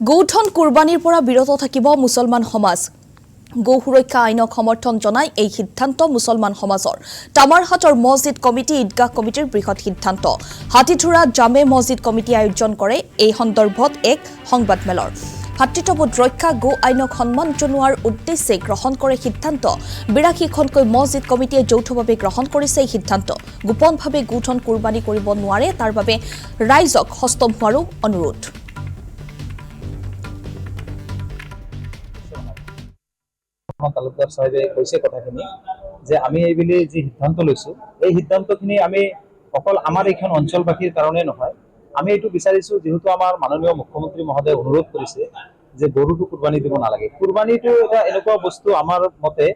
গৌধন কুৰবানীৰ পৰা বিৰত থাকিব মুছলমান সমাজ। গো সুৰক্ষা আইনক সমৰ্থন জনাই এই সিদ্ধান্ত মুছলমান সমাজৰ। তামাৰহাটৰ মছজিদ কমিটি ঈদগাহ কমিটিৰ বৃহৎ সিদ্ধান্ত। হাতীথোৰা জামে মছজিদ কমিটি আয়োজন কৰে এই সন্দৰ্ভত এক সংবাদমেলৰ। ভাতৃত্ববোধ ৰক্ষা গো আইনক সন্মান জনোৱাৰ উদ্দেশ্যে গ্ৰহণ কৰে সিদ্ধান্ত। ৮২খনকৈ মছজিদ কমিটিয়ে যৌথভাৱে গ্ৰহণ কৰিছে এই সিদ্ধান্ত। গোপনভাৱে গৌধন কুৰবানী কৰিব নোৱাৰে, তাৰ বাবে ৰাইজক সষ্টম হোৱাৰো অনুৰোধ। তালুকদাৰ সাহেবে কৈছে কথাখিনি যে আমি এইবুলি যি সিদ্ধান্ত লৈছো, এই সিদ্ধান্তখিনি আমি অকল আমাৰ এইখন অঞ্চলবাসীৰ কাৰণে নহয়, আমি এইটো বিচাৰিছো যেহেতু আমাৰ মাননীয় মুখ্যমন্ত্ৰী মহোদয়ে অনুৰোধ কৰিছে যে গৰুটো কুৰবানী দিব নালাগে। কুৰবানীটো এটা এনেকুৱা বস্তু আমাৰ মতে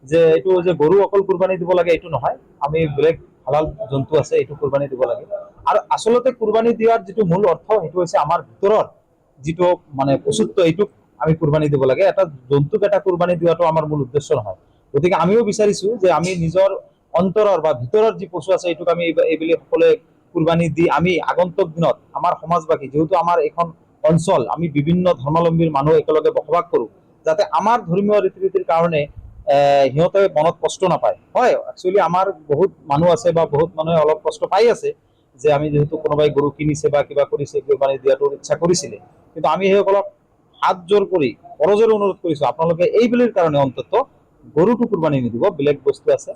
যে এইটো যে গৰু অকল কুৰবানী দিব লাগে এইটো নহয়, আমি বেলেগ হালাল জন্তু আছে এইটো কুৰবানী দিব লাগে। আৰু আচলতে কুৰবানী দিয়াৰ যিটো মূল অৰ্থ সেইটো হৈছে আমাৰ ভিতৰৰ যিটো মানে পশুত্ব এইটো আমি কুৰবানী দিব লাগে। এটা জন্তুক এটা কুৰবানী দিয়াটো আমাৰ মূল উদ্দেশ্য নহয়। গতিকে আমিও বিচাৰিছো যে আমি নিজৰ অন্তৰৰ বা ভিতৰৰ যি পশু আছে এইটোক আমি এইবুলি সকলোৱে কুৰবানী দি আমি আগন্তুক দিনত আমাৰ সমাজবাসী, যেহেতু আমাৰ এখন অঞ্চল, আমি বিভিন্ন ধৰ্মাৱলম্বীৰ মানুহ একেলগে বসবাস কৰো, যাতে আমাৰ ধৰ্মীয় ৰীতি নীতিৰ কাৰণে সিহঁতে মনত কষ্ট নাপায়। হয়, একচুৱেলি আমাৰ বহুত মানুহ আছে বা বহুত মানুহে অলপ কষ্ট পাই আছে যে আমি যেহেতু কোনোবাই গৰু কিনিছে বা কিবা কৰিছে কুৰবানী দিয়াটো ইচ্ছা কৰিছিলে, কিন্তু আমি সেইসকলক হাত জোৰ কৰি কৰজোৰে অনুৰোধ কৰিছো আপোনালোকে এইবুলিৰ কাৰণে অন্তত গৰুটো কুৰবানী নিদিব, বেলেগ বস্তু আছে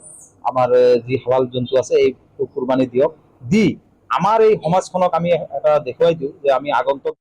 আমাৰ যি হালাল জন্তু আছে এই কুৰবানী দিয়ক। দি আমাৰ এই সমাজখনক আমি এটা দেখুৱাই দিওঁ যে আমি আগন্তুক